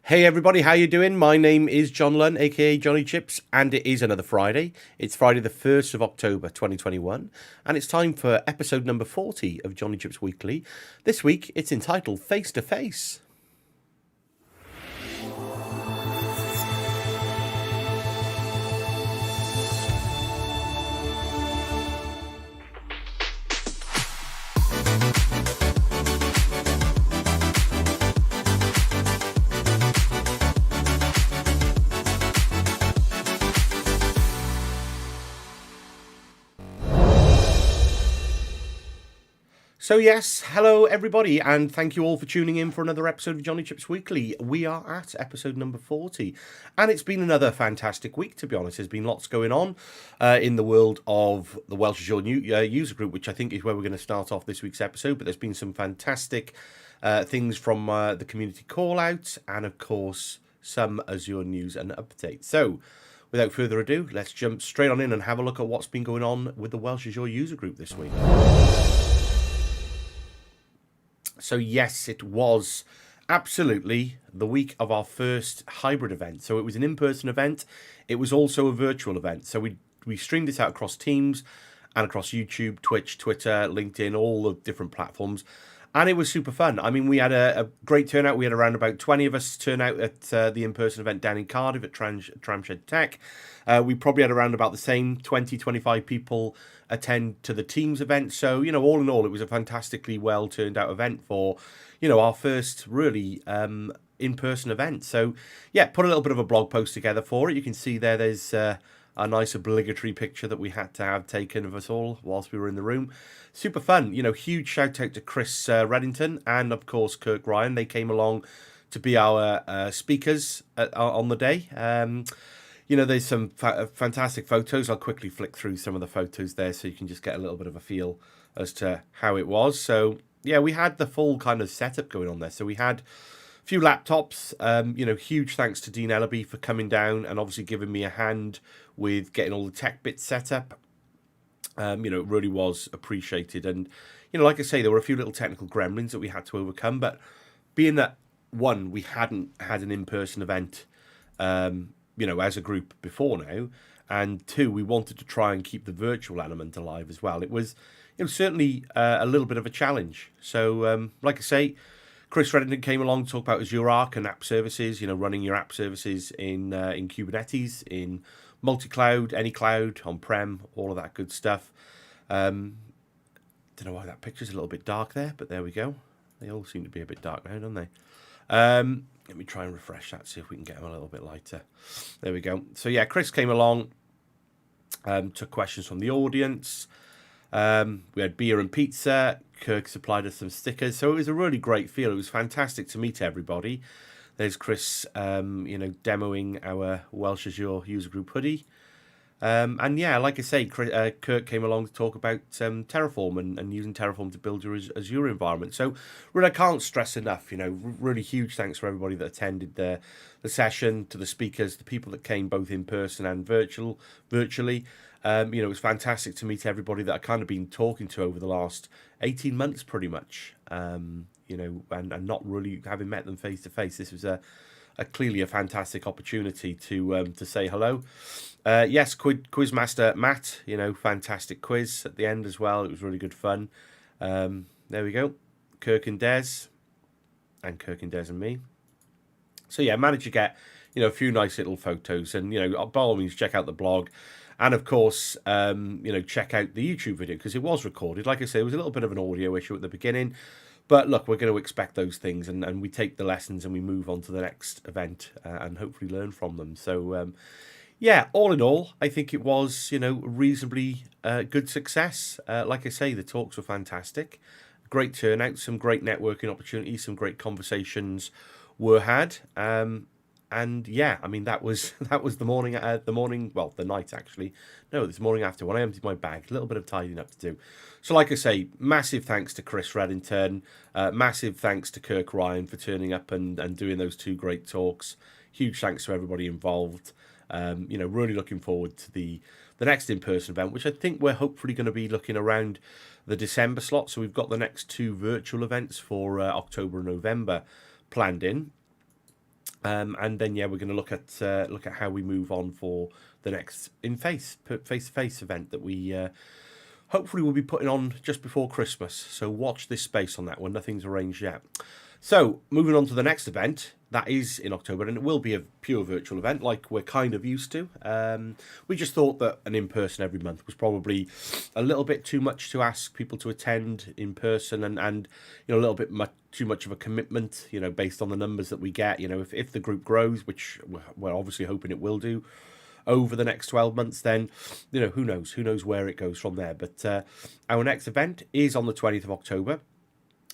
Hey everybody, how you doing? My name is John Lunn, aka Jonnychipz, and it is another Friday. It's Friday the 1st of October 2021, and it's time for episode number 40 of Jonnychipz Weekly. This week, it's entitled Face to Face. So yes, hello everybody, and thank you all for tuning in for another episode of Jonnychipz Weekly. We are at episode number 40, and it's been another fantastic week, to be honest. There's been lots going on in the world of the Welsh Azure user group, which I think is where we're going to start off this week's episode, but there's been some fantastic things from the community call-out, and of course, some Azure news and updates. So, without further ado, let's jump straight on in and have a look at what's been going on with the Welsh Azure user group this week. So yes, it was absolutely the week of our first hybrid event. So it was an in-person event. It was also a virtual event. So we streamed it out across Teams and across YouTube, Twitch, Twitter, LinkedIn, all the different platforms. And it was super fun. I mean, we had a great turnout. We had around about 20 of us turn out at the in-person event down in Cardiff at Tramshed Tech. We probably had around about the same 20, 25 people attend to the Teams event. So, all in all, it was a fantastically well turned out event for, our first really in-person event. So, yeah, put a little bit of a blog post together for it. You can see there's a nice obligatory picture that we had to have taken of us all whilst we were in the room. Super fun. Huge shout out to Chris Reddington and, of course, Kirk Ryan. They came along to be our speakers on the day. There's some fantastic photos. I'll quickly flick through some of the photos there so you can just get a little bit of a feel as to how it was. So, yeah, we had the full kind of setup going on there. So we had a few laptops. Huge thanks to Dean Ellaby for coming down and obviously giving me a hand with getting all the tech bits set up. It really was appreciated. And, like I say, there were a few little technical gremlins that we had to overcome. But being that, one, we hadn't had an in-person event, as a group before now, and two, we wanted to try and keep the virtual element alive as well. It was certainly a little bit of a challenge. So, like I say, Chris Reddington came along to talk about Azure Arc and app services, running your app services in Kubernetes, in multi-cloud, any cloud, on-prem, all of that good stuff. Don't know why that picture's a little bit dark there, but there we go. They all seem to be a bit dark now, don't they? Let me try and refresh that, see if we can get them a little bit lighter. There we go. So, yeah, Chris came along, took questions from the audience. We had beer and pizza. Kirk supplied us some stickers. So it was a really great feel. It was fantastic to meet everybody. There's Chris, demoing our Welsh Azure user group hoodie. And yeah, like I say, Kirk came along to talk about Terraform and using Terraform to build your Azure environment. So really, I can't stress enough, really huge thanks for everybody that attended the session, to the speakers, the people that came both in person and virtually. It was fantastic to meet everybody that I've kind of been talking to over the last 18 months pretty much, and not really having met them face to face. This was clearly a fantastic opportunity to say hello. Yes, Quizmaster Matt, fantastic quiz at the end as well. It was really good fun. There we go. Kirk and Des and me. So yeah, managed to get, a few nice little photos, and, by all means, check out the blog. And of course, check out the YouTube video because it was recorded. Like I say, it was a little bit of an audio issue at the beginning. But look, we're going to expect those things, and we take the lessons and we move on to the next event and hopefully learn from them. So, yeah, all in all, I think it was, reasonably good success. Like I say, the talks were fantastic. Great turnout, some great networking opportunities, some great conversations were had. And yeah, I mean, that was the night actually. No, this morning after, when I emptied my bag, a little bit of tidying up to do. So like I say, massive thanks to Chris Reddington, massive thanks to Kirk Ryan for turning up and doing those two great talks. Huge thanks to everybody involved. Really looking forward to the next in-person event, which I think we're hopefully going to be looking around the December slot. So we've got the next two virtual events for October and November planned in. And then we're going to look at how we move on for the next face-to-face event that we hopefully we'll be putting on just before Christmas. So watch this space on that one. Nothing's arranged yet. So moving on to the next event, that is in October, and it will be a pure virtual event like we're kind of used to. We just thought that an in-person every month was probably a little bit too much to ask people to attend in person, and a little bit too much of a commitment, based on the numbers that we get. If the group grows, which we're obviously hoping it will do over the next 12 months, then who knows where it goes from there. But our next event is on the 20th of October.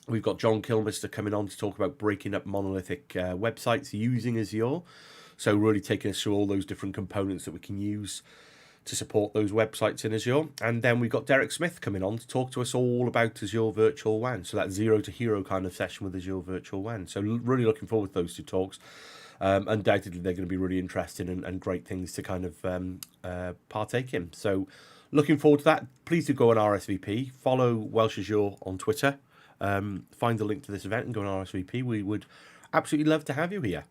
We've got John Kilmister coming on to talk about breaking up monolithic websites using Azure. So really taking us through all those different components that we can use to support those websites in Azure. And then we've got Derek Smith coming on to talk to us all about Azure Virtual WAN. So that zero to hero kind of session with Azure Virtual WAN. So really looking forward to those two talks. Undoubtedly, they're going to be really interesting and great things to kind of partake in. So looking forward to that. Please do go on RSVP. Follow Welsh Azure on Twitter. Find the link to this event and go on RSVP. We would absolutely love to have you here.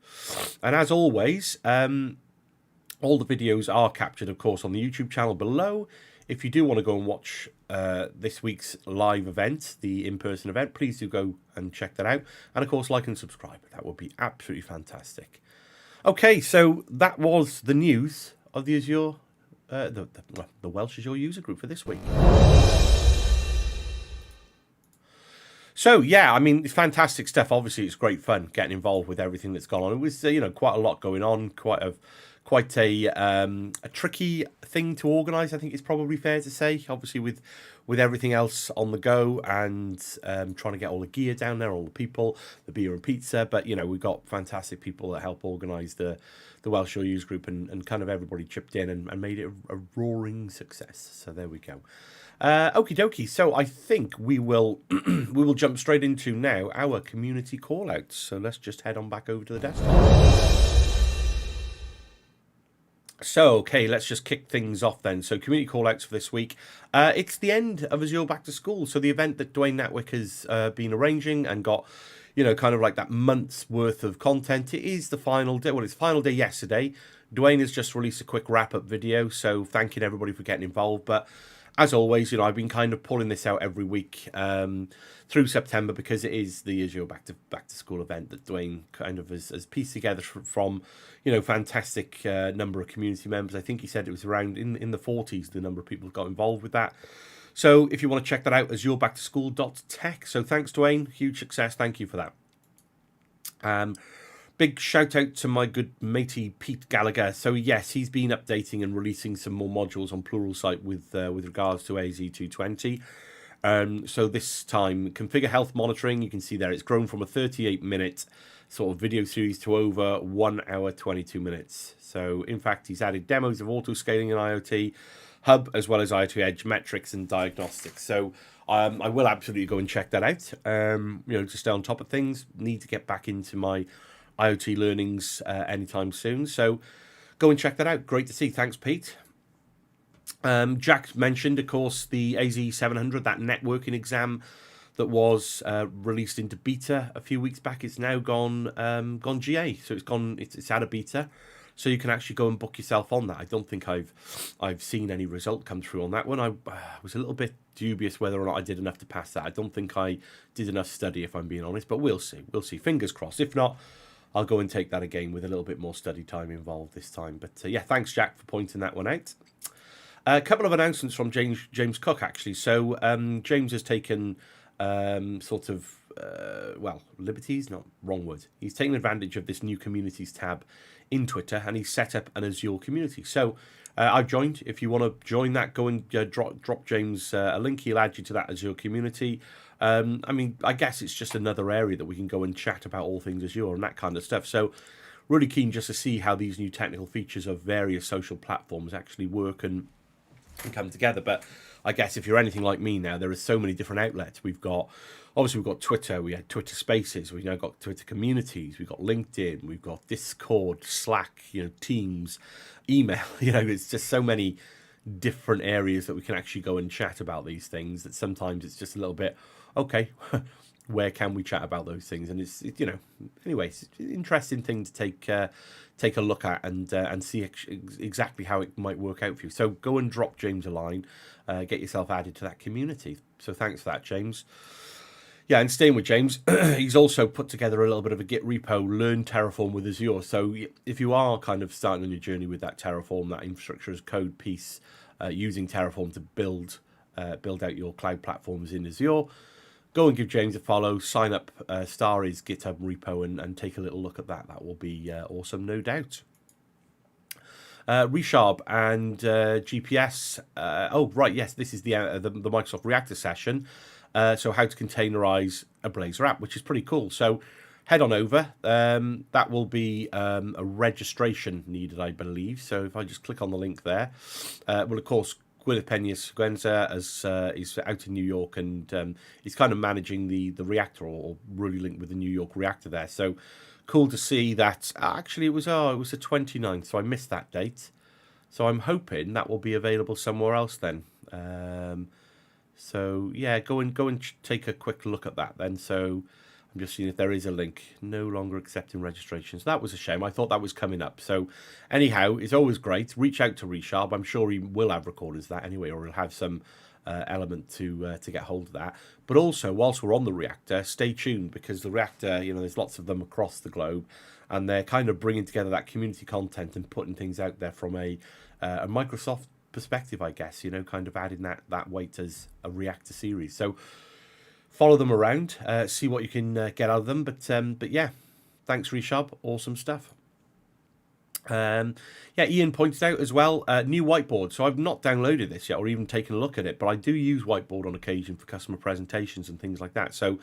And as always, all the videos are captured, of course, on the YouTube channel below. If you do want to go and watch this week's live event, the in-person event, please do go and check that out. And, of course, like and subscribe. That would be absolutely fantastic. Okay, so that was the news of the Azure, the Welsh Azure user group for this week. So, it's fantastic stuff. Obviously, it's great fun getting involved with everything that's gone on. It was, quite a lot going on, quite a tricky thing to organise, I think it's probably fair to say. Obviously, with everything else on the go and trying to get all the gear down there, all the people, the beer and pizza. But, we've got fantastic people that help organise the Welsh Shore Use Group, and kind of everybody chipped in and made it a roaring success. So there we go. Okie dokie. So I think we will jump straight into now our community call-outs. So let's just head on back over to the desktop. So, okay, let's just kick things off then. So, community call-outs for this week. It's the end of Azure Back to School. So, the event that Dwayne Natwick has been arranging and got, kind of like that month's worth of content. It is the final day. Well, it's final day yesterday. Dwayne has just released a quick wrap-up video. So, thanking everybody for getting involved. But as always, I've been kind of pulling this out every week through September because it is the Azure Back to School event that Dwayne kind of has pieced together from fantastic number of community members. I think he said it was around in the 40s, the number of people who got involved with that. So if you want to check that out, azureback2school.tech. So thanks, Dwayne. Huge success. Thank you for that. Big shout out to my good matey Pete Gallagher. So yes, he's been updating and releasing some more modules on Pluralsight with regards to AZ220. So this time, configure health monitoring. You can see there it's grown from a 38-minute sort of video series to over 1 hour 22 minutes. So in fact, he's added demos of auto scaling and IoT Hub as well as IoT Edge metrics and diagnostics. So I will absolutely go and check that out. To stay on top of things. Need to get back into my IoT learnings anytime soon. So go and check that out. Great to see. Thanks, Pete. Jack mentioned, of course, the AZ700, that networking exam that was released into beta a few weeks back. It's now gone GA. So it's out of beta. So you can actually go and book yourself on that. I don't think I've seen any result come through on that one. I was a little bit dubious whether or not I did enough to pass that. I don't think I did enough study, if I'm being honest, but we'll see. We'll see. Fingers crossed. If not, I'll go and take that again with a little bit more study time involved this time. But thanks, Jack, for pointing that one out. A couple of announcements from James Cook, actually. So James has taken liberties, not wrong word. He's taken advantage of this new communities tab in Twitter, and he's set up an Azure community. So I've joined. If you want to join that, go and drop James a link. He'll add you to that Azure community. I guess it's just another area that we can go and chat about all things Azure and that kind of stuff. So really keen just to see how these new technical features of various social platforms actually work and come together. But I guess if you're anything like me now, there are so many different outlets. We've got Twitter, we had Twitter Spaces, we've now got Twitter Communities, we've got LinkedIn, we've got Discord, Slack, Teams, email. It's just so many different areas that we can actually go and chat about these things that sometimes it's just a little bit, okay, where can we chat about those things? And anyway, it's an interesting thing to take a look at and see exactly how it might work out for you. So go and drop James a line, get yourself added to that community. So thanks for that, James. Yeah, and staying with James, he's also put together a little bit of a Git repo, Learn Terraform with Azure. So if you are kind of starting on your journey with that Terraform, that infrastructure as code piece, using Terraform to build out your cloud platforms in Azure, go and give James a follow, sign up, star his GitHub repo, and take a little look at that. That will be awesome, no doubt. Resharb and GPS. Yes, this is the Microsoft Reactor session. So how to containerize a Blazor app, which is pretty cool. So head on over. That will be a registration needed, I believe. So if I just click on the link there, well, of course, Gwyneth Peña-Seguenza is out in New York, and he's kind of managing the reactor, or really linked with the New York reactor there. So cool to see that. Actually, it was the 29th, so I missed that date. So I'm hoping that will be available somewhere else then. So yeah, go and take a quick look at that then. So I'm just seeing if there is a link. No longer accepting registrations. That was a shame. I thought that was coming up. So anyhow, it's always great. Reach out to Resharb. I'm sure he will have recordings of that anyway, or he'll have some element to get hold of that. But also, whilst we're on the reactor, stay tuned, because the reactor, there's lots of them across the globe, and they're kind of bringing together that community content and putting things out there from a Microsoft perspective, I guess, kind of adding that weight as a reactor series. So follow them around, see what you can get out of them. But yeah, thanks, Resharb. Awesome stuff. Ian pointed out as well, new whiteboard. So I've not downloaded this yet or even taken a look at it, but I do use whiteboard on occasion for customer presentations and things like that. So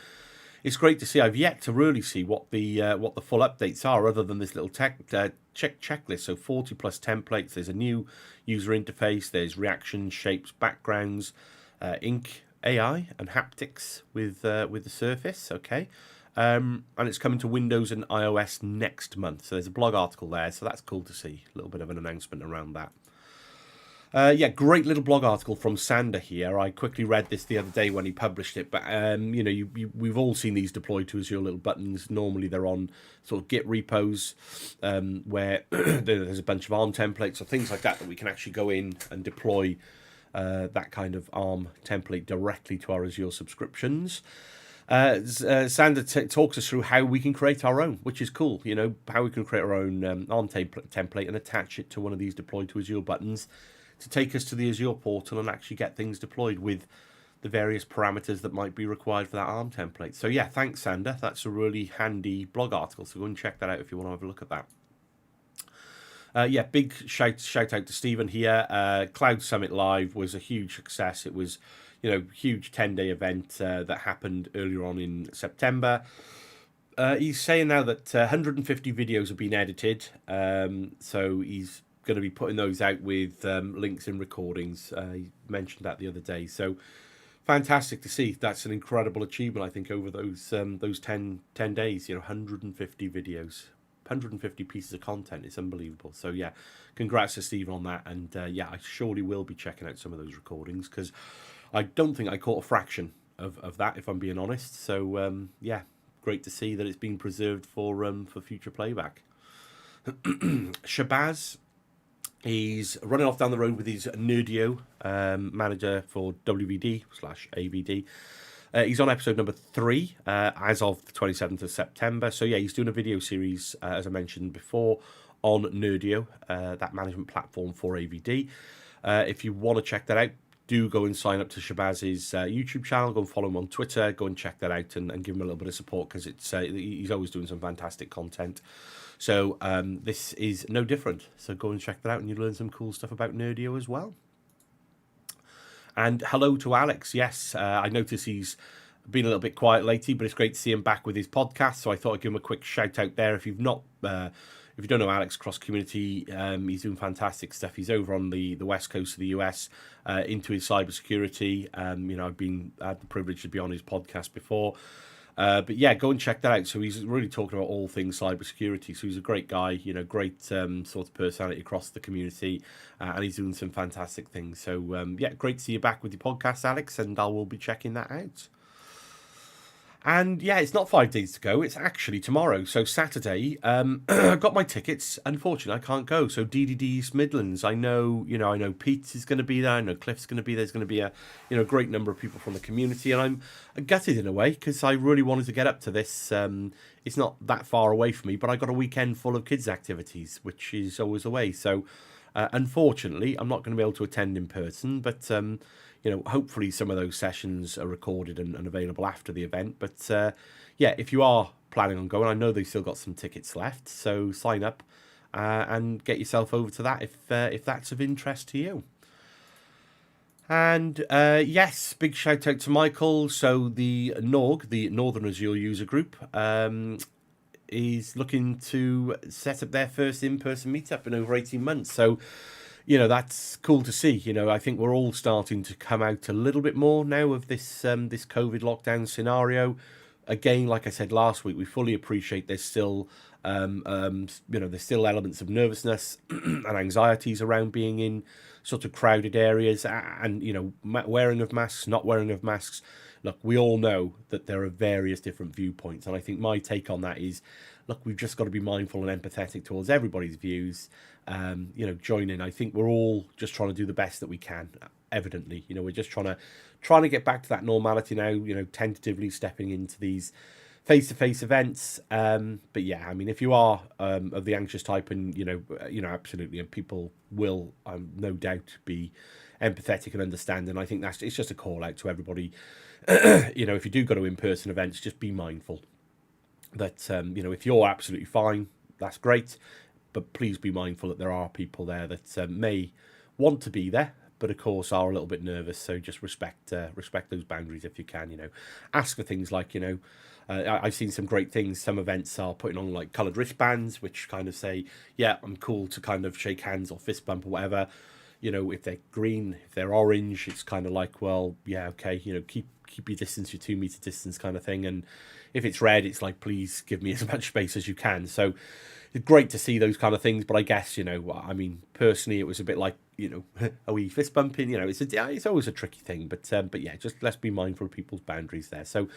it's great to see. I've yet to really see what the full updates are, other than this little checklist. So 40 plus templates. There's a new user interface. There's reactions, shapes, backgrounds, ink, AI, and haptics with the Surface. Okay. And it's coming to Windows and iOS next month. So there's a blog article there. So that's cool to see. A little bit of an announcement around that. Great little blog article from Sander here. I quickly read this the other day when he published it, but we've all seen these deployed to Azure little buttons. Normally they're on sort of Git repos, where there's a bunch of ARM templates or things like that we can actually go in and deploy that kind of ARM template directly to our Azure subscriptions. Sander talks us through how we can create our own, which is cool. How we can create our own ARM template and attach it to one of these deployed to Azure buttons to take us to the Azure portal and actually get things deployed with the various parameters that might be required for that ARM template. So yeah, thanks, Sander. That's a really handy blog article. So go and check that out if you want to have a look at that. Big shout out to Stephen here. Cloud Summit Live was a huge success. It was, huge 10-day event that happened earlier on in September. He's saying now that 150 videos have been edited. So he's going to be putting those out with links and recordings. He mentioned that the other day. So fantastic to see. That's an incredible achievement, I think, over those 10 days. 150 videos. 150 pieces of content. It's unbelievable. So yeah, congrats to Steve on that. And I surely will be checking out some of those recordings, because I don't think I caught a fraction of that, if I'm being honest. So great to see that it's being preserved for future playback. Shabazz, he's running off down the road with his Nerdio manager for WVD/AVD. He's on episode number 3 as of the 27th of September. So yeah, he's doing a video series, as I mentioned before, on Nerdio, that management platform for AVD. If you want to check that out, do go and sign up to Shabazz's YouTube channel. Go and follow him on Twitter. Go and check that out and give him a little bit of support, because he's always doing some fantastic content. So this is no different. So go and check that out, and you learn some cool stuff about Nerdio as well. And hello to Alex. Yes, I notice he's been a little bit quiet lately, but it's great to see him back with his podcast. So I thought I'd give him a quick shout out there. If you don't know Alex across community, he's doing fantastic stuff. He's over on the west coast of the US, into his cybersecurity. I've had the privilege to be on his podcast before. But yeah, go and check that out. So he's really talking about all things cybersecurity. So he's a great guy, great sort of personality across the community, and he's doing some fantastic things. So great to see you back with your podcast, Alex, and I will be checking that out. And yeah, it's not 5 days to go. It's actually tomorrow. So Saturday, I've got my tickets. Unfortunately, I can't go. So DDD East Midlands. I know Pete is going to be there. I know Cliff's going to be there. There's going to be a great number of people from the community, and I'm gutted in a way because I really wanted to get up to this. It's not that far away from me, but I got a weekend full of kids' activities, which is always away. So unfortunately, I'm not going to be able to attend in person, but hopefully some of those sessions are recorded and available after the event. But yeah, if you are planning on going, I know they've still got some tickets left, so sign up and get yourself over to that if that's of interest to you. And yes, big shout out to Michael. So the NORG, the Northern Azure User Group, is looking to set up their first in-person meetup in over 18 months. So that's cool to see. I think we're all starting to come out a little bit more now of this this COVID lockdown scenario. Again, like I said last week, we fully appreciate there's still there's still elements of nervousness and anxieties around being in sort of crowded areas, and wearing of masks, not wearing of masks. Look, we all know that there are various different viewpoints, and I think my take on that is, look, we've just got to be mindful and empathetic towards everybody's views. Join in. I think we're all just trying to do the best that we can. Evidently, we're just trying to get back to that normality now. Tentatively stepping into these face-to-face events. But yeah, I mean, if you are of the anxious type, and absolutely, and people will, no doubt, be empathetic and understanding. I think it's just a call out to everybody. If you do go to in-person events, just be mindful that if you're absolutely fine, that's great, but please be mindful that there are people there that may want to be there, but of course are a little bit nervous. So just respect those boundaries if you can. Ask for things like I've seen some great things. Some events are putting on like coloured wristbands, which kind of say, yeah, I'm cool to kind of shake hands or fist bump or whatever. If they're green, if they're orange, it's kind of like, well, yeah, okay, keep your distance, your 2 meter distance kind of thing. And if it's red, it's like, please give me as much space as you can. So it's great to see those kind of things. But I guess, personally, it was a bit like, are we fist bumping? It's always a tricky thing. But yeah, just let's be mindful of people's boundaries there. So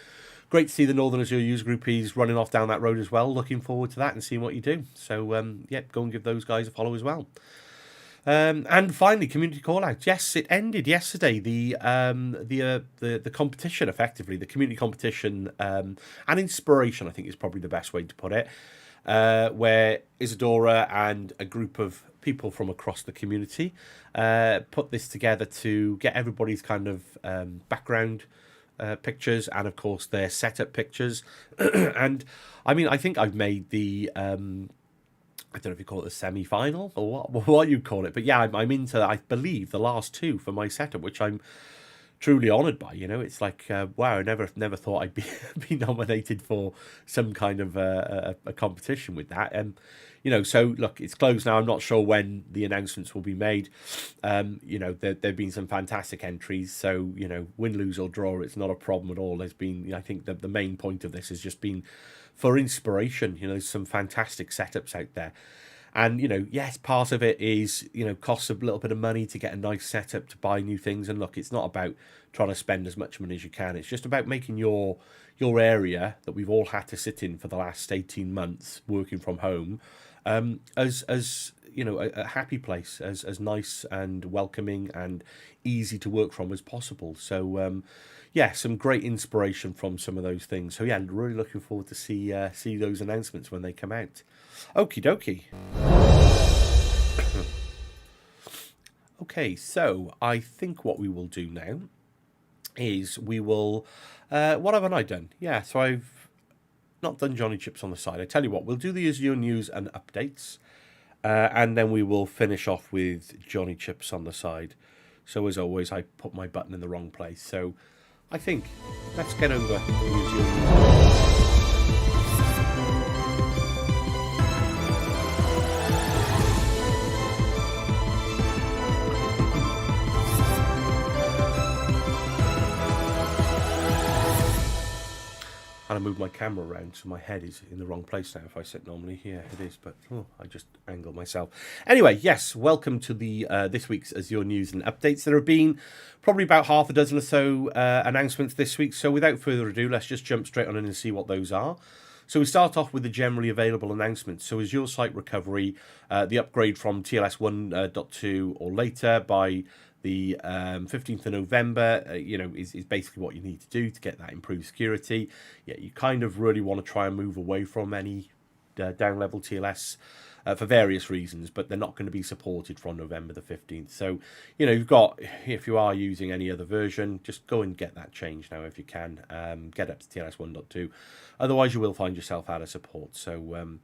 great to see the Northern Azure User Group is running off down that road as well. Looking forward to that and seeing what you do. So yeah, go and give those guys a follow as well. And finally, community call out. Yes, it ended yesterday. The competition, effectively, the community competition and inspiration, I think is probably the best way to put it. Where Isadora and a group of people from across the community put this together to get everybody's kind of background pictures and, of course, their setup pictures. And I mean, I think I've made the I don't know if you call it a semi-final or what you call it, but yeah, I'm into, I believe, the last two for my setup, which I'm truly honoured by. It's like, wow, I never thought I'd be nominated for some kind of a competition with that. So look, it's closed now. I'm not sure when the announcements will be made. There've been some fantastic entries, so win, lose or draw, it's not a problem at all. There's been, I think the main point of this has just been for inspiration. There's some fantastic setups out there. And, yes, part of it is, costs a little bit of money to get a nice setup to buy new things. And look, it's not about trying to spend as much money as you can. It's just about making your area that we've all had to sit in for the last 18 months working from home as a happy place, as nice and welcoming and easy to work from as possible. So, yeah, some great inspiration from some of those things. So yeah, really looking forward to see those announcements when they come out. Okie dokie. Okay, so I think what we will do now is we will... what haven't I done? Yeah, so I've not done Jonnychipz on the side. I tell you what, we'll do the Azure news and updates, and then we will finish off with Jonnychipz on the side. So as always, I put my button in the wrong place. So I think let's get over the Azure. And I moved my camera around, so my head is in the wrong place now. If I sit normally, yeah, it is. But I just angled myself. Anyway, yes, welcome to the this week's Azure News and Updates. There have been probably about half a dozen or so announcements this week. So without further ado, let's just jump straight on in and see what those are. So we start off with the generally available announcements. So Azure Site Recovery, the upgrade from TLS 1.2 or later by the 15th of November, is basically what you need to do to get that improved security. Yeah, you kind of really want to try and move away from any down-level TLS for various reasons, but they're not going to be supported from November the 15th. So, you've got, if you are using any other version, just go and get that changed now if you can. Get up to TLS 1.2. Otherwise, you will find yourself out of support. So,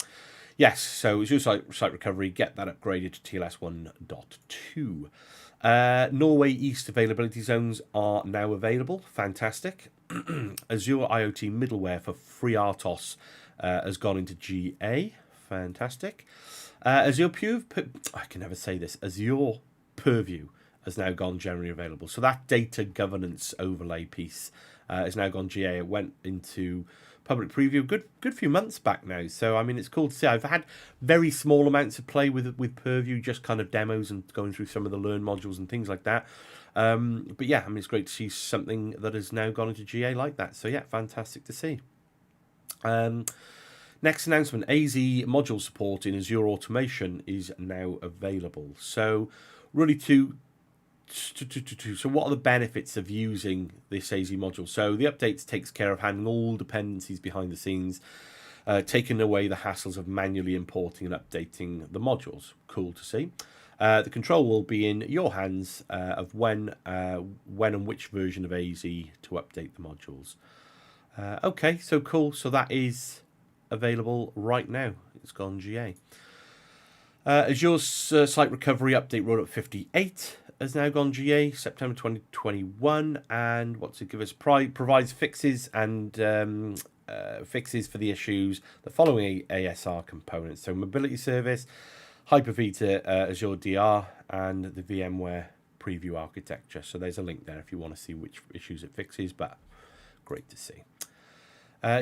yes, so Azure Site Recovery, get that upgraded to TLS 1.2. Norway East availability zones are now available. Fantastic. Azure IoT middleware for FreeRTOS has gone into GA. Fantastic. Azure I can never say this. Azure Purview has now gone generally available. So that data governance overlay piece has now gone GA. It went into public preview good few months back now. So, I mean, it's cool to see. I've had very small amounts of play with Purview, just kind of demos and going through some of the Learn modules and things like that. But yeah, I mean, it's great to see something that has now gone into GA like that. So yeah, fantastic to see. Next announcement, AZ module support in Azure Automation is now available. So really so what are the benefits of using this AZ module? So the updates takes care of handling all dependencies behind the scenes, taking away the hassles of manually importing and updating the modules. Cool to see. The control will be in your hands of when and which version of AZ to update the modules. Okay, so cool. So that is available right now. It's gone GA. Azure's Site Recovery Update Rollup 58 has now gone GA, September 2021, and what's it give us? Provides fixes and fixes for the issues the following ASR components. So Mobility Service, Hyper-V to Azure DR, and the VMware Preview Architecture. So there's a link there if you want to see which issues it fixes, but great to see.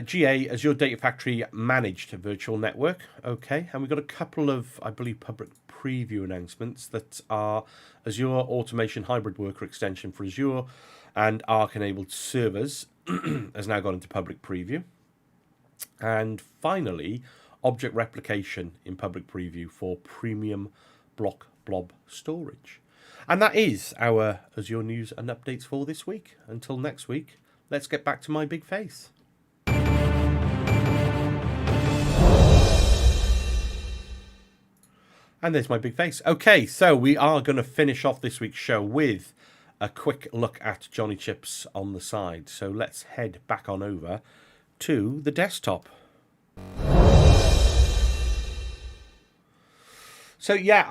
GA, Azure Data Factory Managed Virtual Network. Okay, and we've got a couple of, I believe, public preview announcements that are Azure Automation Hybrid Worker Extension for Azure and Arc-enabled servers has now gone into public preview. And finally, Object Replication in public preview for premium block blob storage. And that is our Azure News and Updates for this week. Until next week, let's get back to my big face. And there's my big face. Okay, so we are going to finish off this week's show with a quick look at Jonnychipz on the side. So let's head back on over to the desktop. So yeah,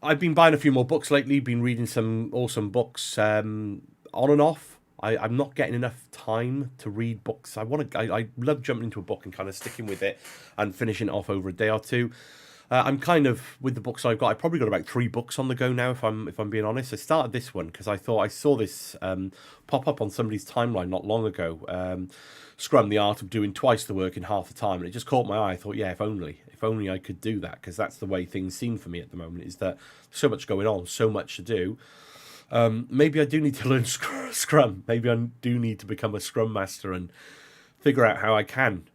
I've been buying a few more books lately, been reading some awesome books on and off. I'm not getting enough time to read books. I love jumping into a book and kind of sticking with it and finishing it off over a day or two. I'm kind of, with the books I've got, I've probably got about 3 books on the go now, if I'm being honest. I started this one because I thought I saw this pop up on somebody's timeline not long ago. Scrum, the art of doing twice the work in half the time. And it just caught my eye. I thought, yeah, if only I could do that, because that's the way things seem for me at the moment, is that so much going on, so much to do. Maybe I do need to learn Scrum. Maybe I do need to become a Scrum Master and figure out how I can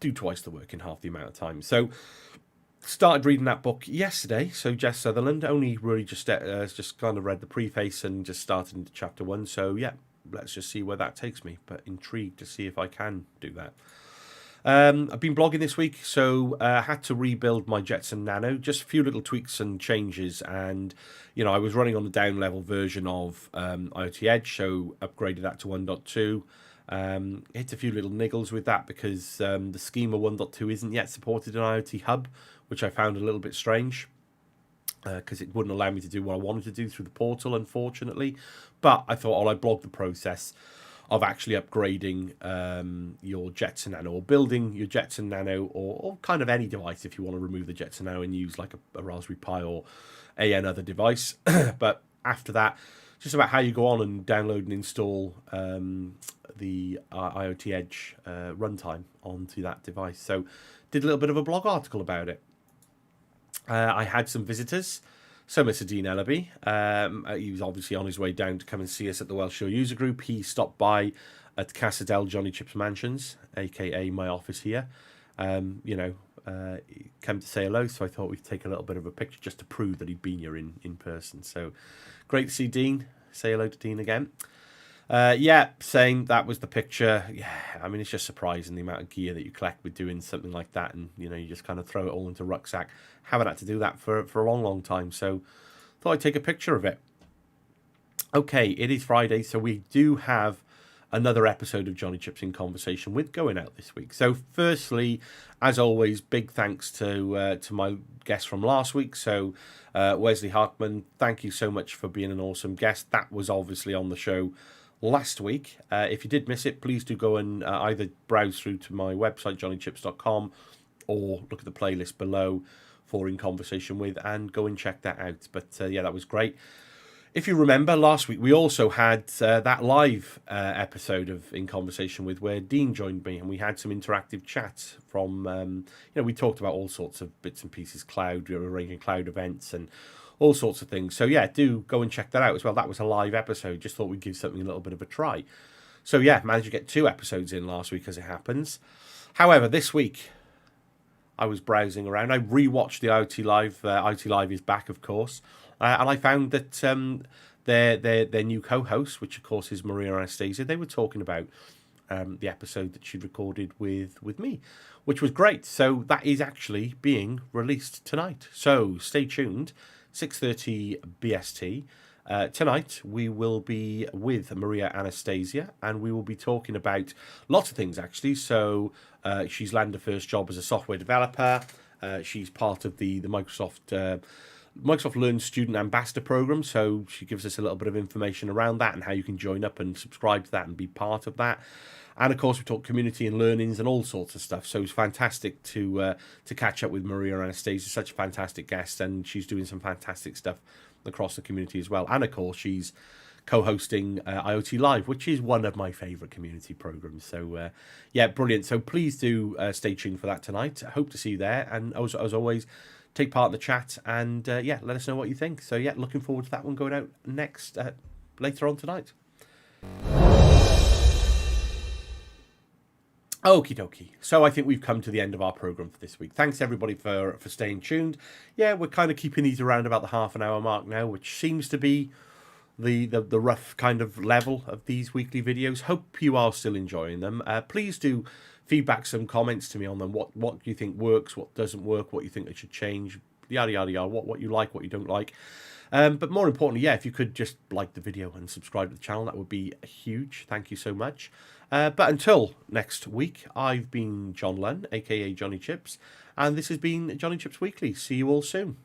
do twice the work in half the amount of time. So started reading that book yesterday. So Jess Sutherland, only really just kind of read the preface and just started into chapter 1. So yeah, let's just see where that takes me. But intrigued to see if I can do that. I've been blogging this week, so I had to rebuild my Jetson Nano. Just a few little tweaks and changes, and I was running on the down level version of IoT Edge, so upgraded that to 1.2. Hit a few little niggles with that because the schema 1.2 isn't yet supported in IoT Hub, which I found a little bit strange because it wouldn't allow me to do what I wanted to do through the portal, unfortunately. But I thought, I'd blog the process of actually upgrading your Jetson Nano, or building your Jetson Nano, or kind of any device if you want to remove the Jetson Nano and use like a Raspberry Pi or any other device. But after that, just about how you go on and download and install the IoT Edge runtime onto that device. So did a little bit of a blog article about it. I had some visitors. So Mr. Dean Ellaby, he was obviously on his way down to come and see us at the Welsh Shore User Group. He stopped by at Casa del Jonnychipz Mansions, aka my office here. Came to say hello, so I thought we'd take a little bit of a picture just to prove that he'd been here in person. So great to see Dean. Say hello to Dean again. Saying that was the picture. Yeah, I mean, it's just surprising the amount of gear that you collect with doing something like that, and you just kind of throw it all into a rucksack. Haven't had to do that for a long time, so thought I'd take a picture of it. Okay, it is Friday, so we do have another episode of Jonnychipz in Conversation with going out this week. So firstly, as always, big thanks to my guest from last week. So Wesley Harkman, thank you so much for being an awesome guest. That was obviously on the show last week. If you did miss it, please do go and either browse through to my website, jonnychipz.com, or look at the playlist below for In Conversation With, and go and check that out. But that was great. If you remember, last week we also had that live episode of In Conversation With where Dean joined me, and we had some interactive chats from, we talked about all sorts of bits and pieces, cloud, arranging cloud events and all sorts of things. So yeah, do go and check that out as well. That was a live episode. Just thought we'd give something a little bit of a try. So yeah, managed to get 2 episodes in last week as it happens. However, this week I was browsing around. I rewatched the IoT Live. IoT Live is back, of course. And I found that their new co-host, which of course is Maria Anastasia, they were talking about the episode that she'd recorded with me, which was great. So that is actually being released tonight. So stay tuned, 6:30 BST. Tonight we will be with Maria Anastasia, and we will be talking about lots of things actually. So she's landed her first job as a software developer. She's part of the Microsoft Learn Student Ambassador Program, so she gives us a little bit of information around that and how you can join up and subscribe to that and be part of that. And of course, we talk community and learnings and all sorts of stuff. So it's fantastic to catch up with Maria Anastasia, such a fantastic guest, and she's doing some fantastic stuff across the community as well. And of course, she's co-hosting IoT Live, which is one of my favourite community programs. So brilliant. So please do stay tuned for that tonight. I hope to see you there. And as always, take part in the chat and let us know what you think. So looking forward to that one going out next later on tonight. Okie dokie. So I think we've come to the end of our program for this week. Thanks everybody for staying tuned. Yeah, we're kind of keeping these around about the half-an-hour mark now, which seems to be the rough kind of level of these weekly videos. Hope you are still enjoying them. Please do feedback some comments to me on them. What do you think works, what doesn't work, what you think they should change, yada yada yada, what you like, what you don't like. But more importantly, if you could just like the video and subscribe to the channel, that would be huge. Thank you so much. But until next week, I've been John Lunn, aka Jonnychipz, and this has been Jonnychipz Weekly. See you all soon.